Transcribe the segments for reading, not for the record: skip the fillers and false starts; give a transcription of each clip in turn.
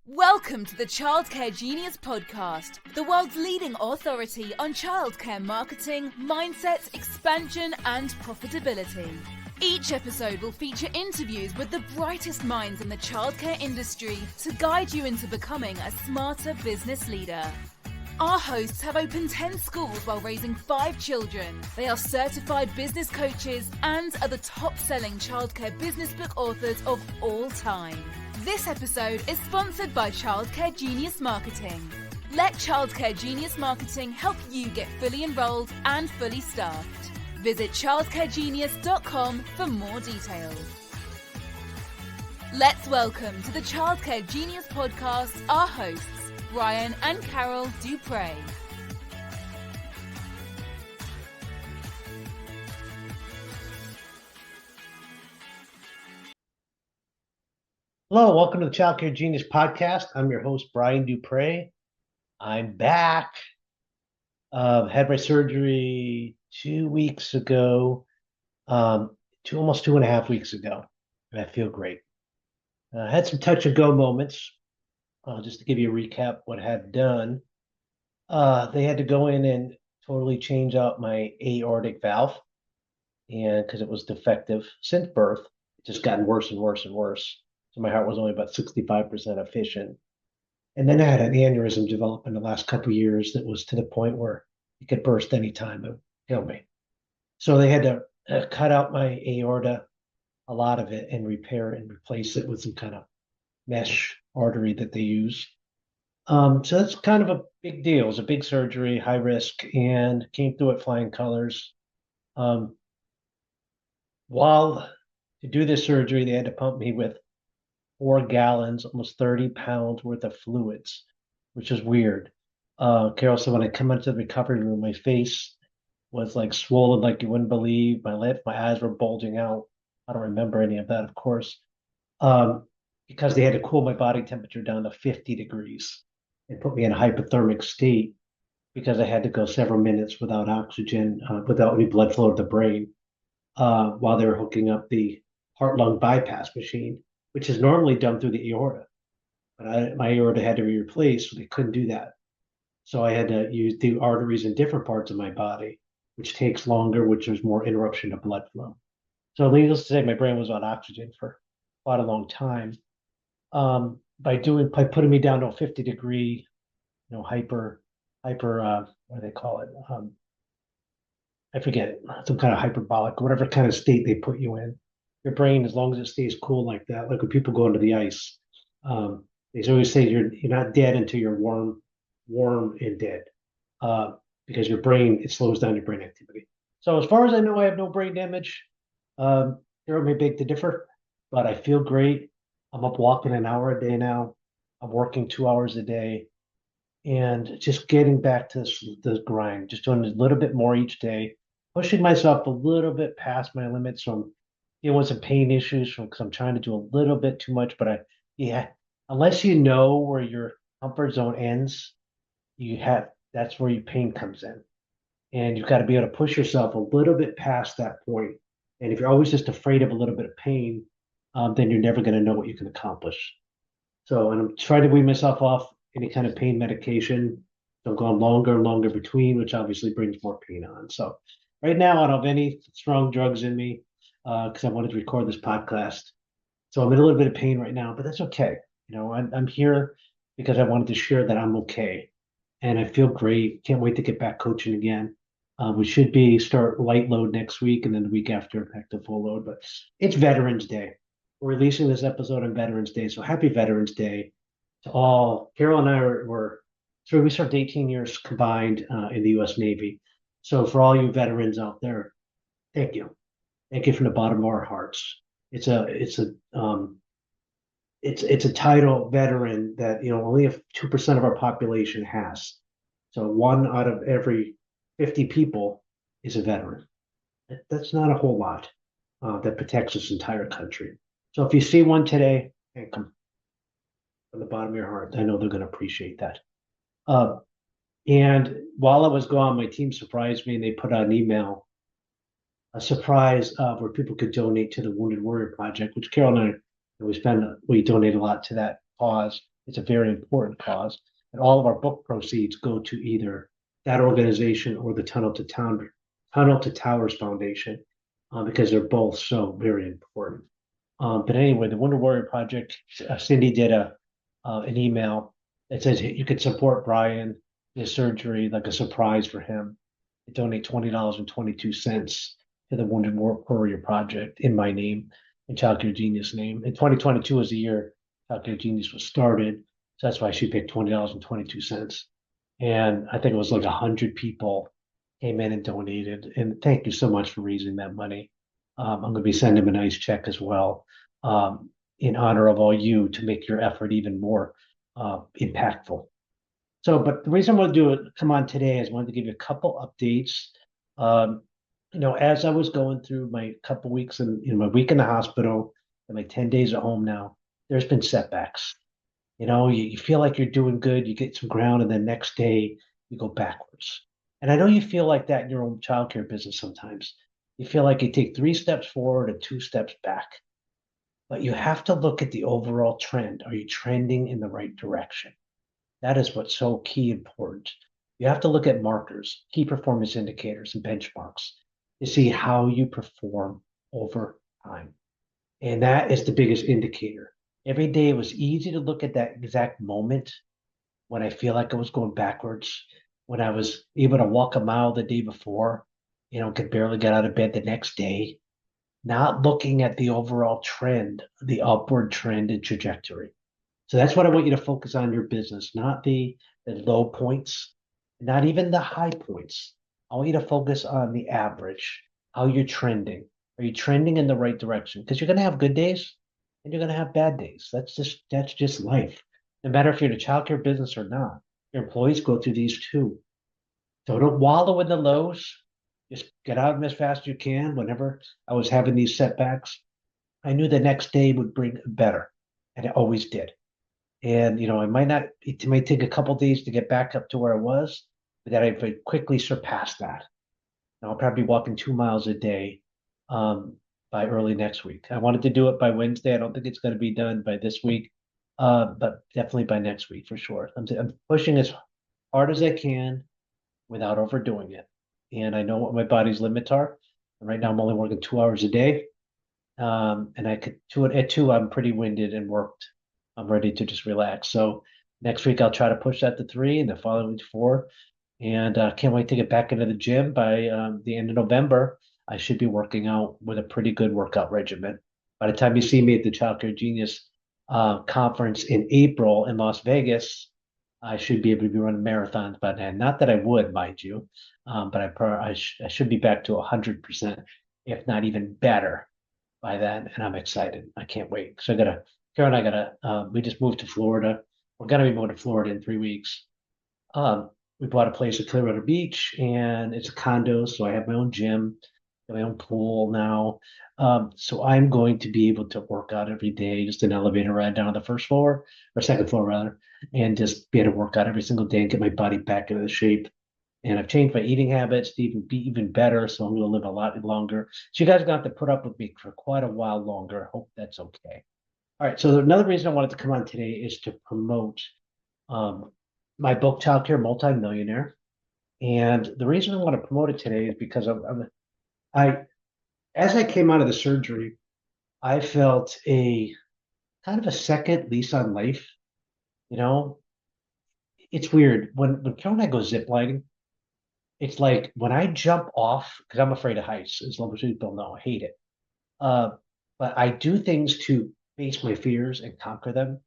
Welcome to the Childcare Genius podcast, the world's leading authority on childcare marketing, mindset, expansion, and profitability. Each episode will feature interviews with the brightest minds in the childcare industry to guide you into becoming a smarter business leader. Our hosts have opened 10 schools while raising 5 children. They are certified business coaches and are the top-selling childcare business book authors of all time. This episode is sponsored by Childcare Genius Marketing. Let Childcare Genius Marketing help you get fully enrolled and fully staffed. Visit childcaregenius.com for more details. Let's welcome to the Childcare Genius podcast our hosts, Brian and Carol Duprey. Hello, welcome to the Childcare Genius podcast. I'm your host, Brian Duprey. I'm back. Had my surgery 2 weeks ago, almost 2.5 weeks ago, and I feel great. Had some touch and go moments. Just to give you a recap, what I had done, they had to go in and totally change out my aortic valve, and because it was defective since birth, it just gotten worse and worse and worse. So my heart was only about 65% efficient. And then I had an aneurysm develop in the last couple of years that was to the point where it could burst anytime and kill me. So they had to cut out my aorta, a lot of it, and repair and replace it with some kind of mesh artery that they use. So that's kind of a big deal. It was a big surgery, high risk, and came through it flying colors. While to do this surgery, they had to pump me with 4 gallons, almost 30 pounds worth of fluids, which is weird. Carol said when I come into the recovery room, my face was like swollen like you wouldn't believe. My eyes were bulging out. I don't remember any of that, of course, because they had to cool my body temperature down to 50 degrees and put me in a hypothermic state because I had to go several minutes without oxygen, without any blood flow to the brain, while they were hooking up the heart-lung bypass machine, which is normally done through the aorta. But my aorta had to be replaced, so they couldn't do that. So I had to use the arteries in different parts of my body, which takes longer, which there's more interruption of blood flow. So needless to say, my brain was on oxygen for quite a long time. By putting me down to a 50-degree, hyper, what do they call it? I forget, some kind of hyperbolic, whatever kind of state they put you in. Your brain, as long as it stays cool like that, like when people go into the ice, they always say you're not dead until you're warm and dead, because your brain, it slows down your brain activity. So as far as I know, I have no brain damage. Carol may beg to differ, but I feel great. I'm up walking an hour a day now. I'm working 2 hours a day, and just getting back to the grind, just doing a little bit more each day, pushing myself a little bit past my limits. So I'm dealing with some pain issues because I'm trying to do a little bit too much. But unless you know where your comfort zone ends, that's where your pain comes in, and you've got to be able to push yourself a little bit past that point. And if you're always just afraid of a little bit of pain, then you're never going to know what you can accomplish. So, and I'm trying to wean myself off any kind of pain medication. So I'm going longer and longer between, which obviously brings more pain on. So right now, I don't have any strong drugs in me because I wanted to record this podcast. So I'm in a little bit of pain right now, but that's okay. I'm here because I wanted to share that I'm okay. And I feel great. Can't wait to get back coaching again. We should start light load next week, and then the week after back to full load. But it's Veterans Day. We're releasing this episode on Veterans Day, so happy Veterans Day to all. Carol and I we served 18 years combined in the U.S. Navy. So for all you veterans out there, thank you. Thank you from the bottom of our hearts. It's a title, veteran, that only 2% of our population has. So 1 out of every 50 people is a veteran. That's not a whole lot that protects this entire country. So if you see one today, thank them from the bottom of your heart. I know they're going to appreciate that. And while I was gone, my team surprised me, and they put out an email, a surprise where people could donate to the Wounded Warrior Project, which Carol and I, we donate a lot to that cause. It's a very important cause. And all of our book proceeds go to either that organization or the Tunnel to Towers Foundation, because they're both so very important. But anyway, the Wonder Warrior Project, Cindy did an email that says you could support Brian, his surgery, like a surprise for him. Donate $20.22 to the Wounded Warrior Project in my name, in Child Care Genius name. And 2022 is the year Child Care Genius was started. So that's why she picked $20.22. And I think it was like 100 people came in and donated. And thank you so much for raising that money. I'm going to be sending them a nice check as well, in honor of all you, to make your effort even more impactful. So, but the reason I want to do it, come on today, is I wanted to give you a couple updates. Um, as I was going through my couple weeks and my week in the hospital and my 10 days at home now, there's been setbacks. You feel like you're doing good, you get some ground, and then next day you go backwards. And I know you feel like that in your own childcare business sometimes. You feel like you take 3 steps forward and 2 steps back. But you have to look at the overall trend. Are you trending in the right direction? That is what's so key important. You have to look at markers, key performance indicators, and benchmarks to see how you perform over time. And that is the biggest indicator. Every day it was easy to look at that exact moment when I feel like I was going backwards, when I was able to walk a mile the day before, could barely get out of bed the next day, not looking at the overall trend, the upward trend and trajectory. So that's what I want you to focus on in your business, not the low points, not even the high points. I want you to focus on the average, how you're trending. Are you trending in the right direction? Because you're going to have good days and you're going to have bad days. That's just life. No matter if you're in a childcare business or not, your employees go through these too. So don't wallow in the lows. Just get out of them as fast as you can. Whenever I was having these setbacks, I knew the next day would bring better, and it always did. And it might take a couple days to get back up to where I was, but then I quickly surpassed that. And I'll probably be walking 2 miles a day, by early next week. I wanted to do it by Wednesday. I don't think it's going to be done by this week, but definitely by next week for sure. I'm pushing as hard as I can without overdoing it. And I know what my body's limits are. And right now I'm only working 2 hours a day. And I could at 2, I'm pretty winded and worked. I'm ready to just relax. So next week I'll try to push that to 3, and the following week to 4. And can't wait to get back into the gym by the end of November. I should be working out with a pretty good workout regimen. By the time you see me at the Child Care Genius conference in April in Las Vegas, I should be able to be running marathons by then. Not that I would, mind you, but I should be back to 100%, if not even better by then. And I'm excited. I can't wait. So Kara and I we just moved to Florida. We're going to be moving to Florida in 3 weeks. We bought a place at Clearwater Beach, and it's a condo. So I have my own gym, my own pool now. So I'm going to be able to work out every day, just an elevator ride down on the first floor, or second floor rather, and just be able to work out every single day and get my body back into the shape. And I've changed my eating habits to even be even better. So I'm going to live a lot longer. So you guys are going to have to put up with me for quite a while longer. I hope that's okay. All right. So another reason I wanted to come on today is to promote my book, Child Care Multimillionaire. And the reason I want to promote it today is because as I came out of the surgery, I felt a kind of a second lease on life. You know, it's weird when Carol and I go ziplining. It's like when I jump off, because I'm afraid of heights, as long as people know, I hate it. Uh, but I do things to face my fears and conquer them,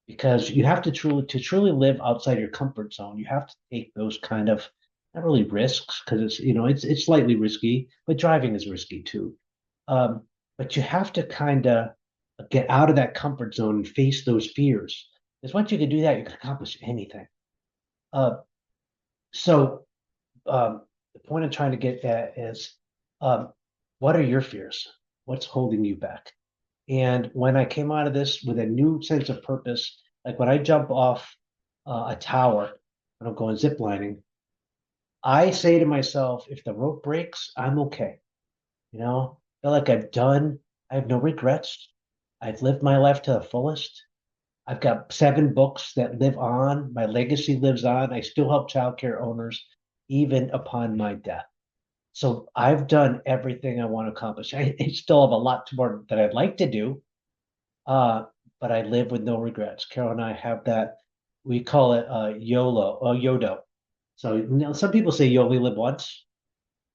because you have to truly live outside your comfort zone. You have to take those kind of, not really risks, because it's slightly risky, but driving is risky too. But you have to kind of get out of that comfort zone and face those fears. Because once you can do that, you can accomplish anything. Uh, so the point I'm trying to get at is, what are your fears? What's holding you back? And when I came out of this with a new sense of purpose, like when I jump off a tower when I'm going ziplining, I say to myself, if the rope breaks, I'm okay. I feel like I have no regrets. I've lived my life to the fullest. I've got 7 books that live on. My legacy lives on. I still help childcare owners even upon my death. So I've done everything I want to accomplish. I still have a lot more that I'd like to do, uh, but I live with no regrets. Carol and I have that. We call it YOLO, YODO. So some people say you only live once.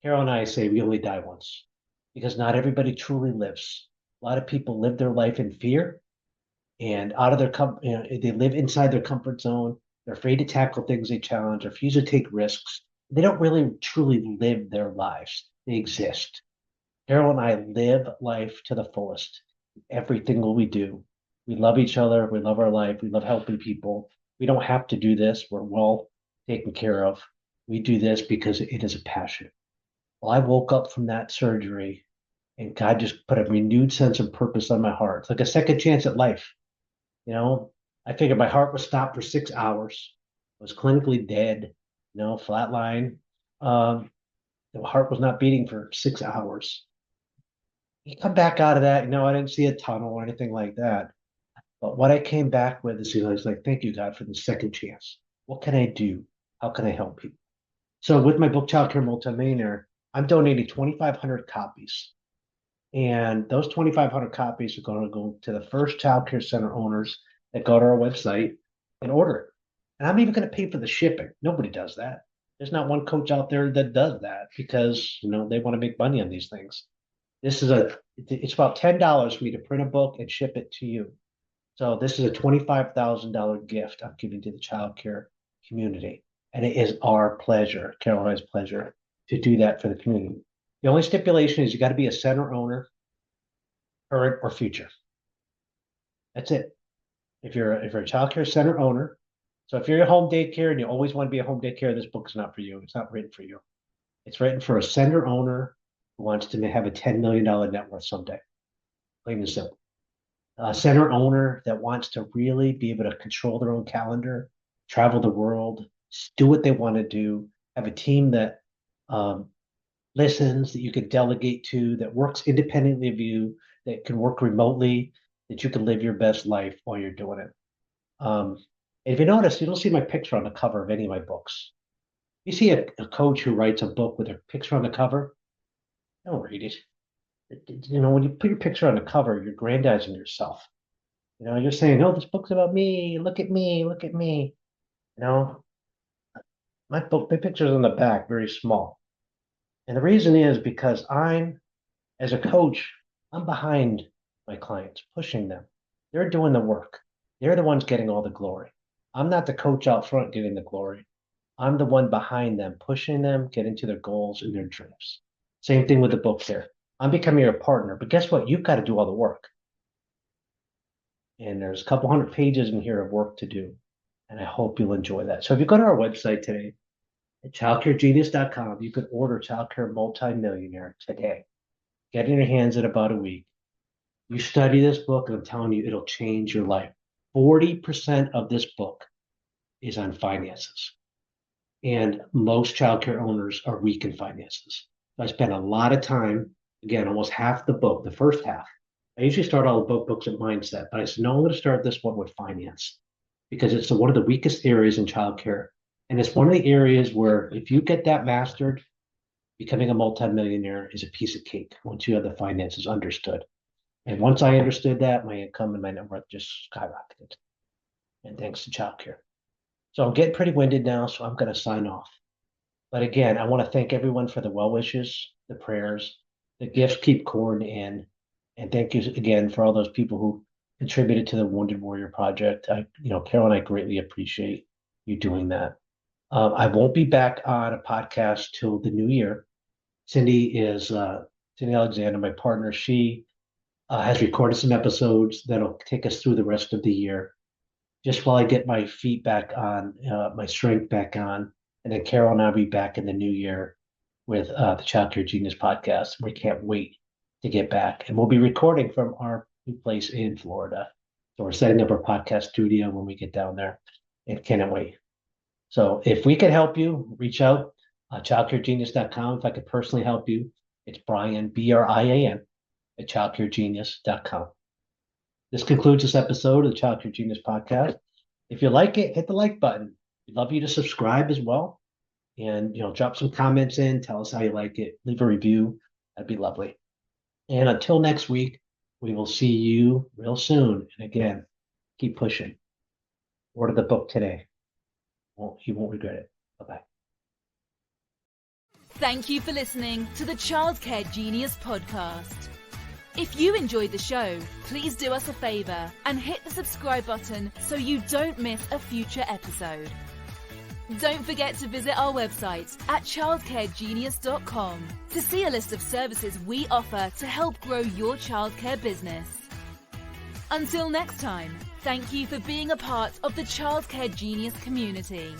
Carol and I say we only die once because not everybody truly lives. A lot of people live their life in fear and out of their they live inside their comfort zone. They're afraid to tackle things they challenge, refuse to take risks. They don't really truly live their lives. They exist. Carol and I live life to the fullest. Everything we do. We love each other. We love our life. We love helping people. We don't have to do this. We're well taken care of. We do this because it is a passion. Well, I woke up from that surgery and God just put a renewed sense of purpose on my heart. It's like a second chance at life. You know, I figured my heart was stopped for 6 hours. I was clinically dead, flatline. Um, the heart was not beating for 6 hours. You come back out of that, I didn't see a tunnel or anything like that. But what I came back with is, I was like, thank you, God, for the second chance. What can I do? How can I help people? So with my book, Childcare Multimillionaire, I'm donating 2,500 copies. And those 2,500 copies are going to go to the first childcare center owners that go to our website and order it. And I'm even going to pay for the shipping. Nobody does that. There's not one coach out there that does that because, they want to make money on these things. It's about $10 for me to print a book and ship it to you. So this is a $25,000 gift I'm giving to the childcare community. And it is our pleasure, Caroline's pleasure, to do that for the community. The only stipulation is you got to be a center owner, current or future. That's it. If you're a childcare center owner, so if you're a home daycare and you always want to be a home daycare, this book is not for you. It's not written for you. It's written for a center owner who wants to have a $10 million net worth someday. Plain and simple. A center owner that wants to really be able to control their own calendar, travel the world, do what they want to do, have a team that listens, that you can delegate to, that works independently of you, that can work remotely, that you can live your best life while you're doing it. And if you notice, you don't see my picture on the cover of any of my books. You see a coach who writes a book with a picture on the cover, don't read it. When you put your picture on the cover, you're grandizing yourself. You're saying, "Oh, this book's about me. Look at me. Look at me." My picture's on the back, very small. And the reason is because as a coach, I'm behind my clients, pushing them. They're doing the work. They're the ones getting all the glory. I'm not the coach out front getting the glory. I'm the one behind them, pushing them, getting to their goals and their dreams. Same thing with the book there. I'm becoming your partner, but guess what? You've got to do all the work. And there's a couple hundred pages in here of work to do. And I hope you'll enjoy that. So if you go to our website today at childcaregenius.com, you can order Childcare Multimillionaire today. Get it in your hands in about a week. You study this book, and I'm telling you, it'll change your life. 40% of this book is on finances. And most childcare owners are weak in finances. So I spent a lot of time, again, almost half the book, the first half. I usually start all the books at mindset, but I said, no, I'm going to start this one with finance because it's one of the weakest areas in childcare. And it's one of the areas where if you get that mastered, becoming a multimillionaire is a piece of cake once you have the finances understood. And once I understood that, my income and my net worth just skyrocketed. And thanks to childcare. So I'm getting pretty winded now, so I'm going to sign off. But again, I want to thank everyone for the well wishes, the prayers, the gifts keep pouring in. And thank you again for all those people who contributed to the Wounded Warrior Project. Carol and I greatly appreciate you doing that. I won't be back on a podcast till the new year. Cindy Alexander, my partner. She has recorded some episodes that'll take us through the rest of the year, just while I get my feet back on, my strength back on. And then Carol and I'll be back in the new year with the Childcare Genius podcast. We can't wait to get back. And we'll be recording from our new place in Florida. So we're setting up our podcast studio when we get down there and cannot wait. So if we can help you, reach out, childcaregenius.com. If I could personally help you, it's Brian, Brian, at childcaregenius.com. This concludes this episode of the Childcare Genius podcast. If you like it, hit the like button. We'd love you to subscribe as well. And, drop some comments in. Tell us how you like it. Leave a review. That'd be lovely. And until next week, we will see you real soon. And again, keep pushing. Order the book today. You won't regret it. Bye-bye. Thank you for listening to the Childcare Genius podcast. If you enjoyed the show, please do us a favor and hit the subscribe button so you don't miss a future episode. Don't forget to visit our website at childcaregenius.com to see a list of services we offer to help grow your childcare business. Until next time, thank you for being a part of the Childcare Genius community.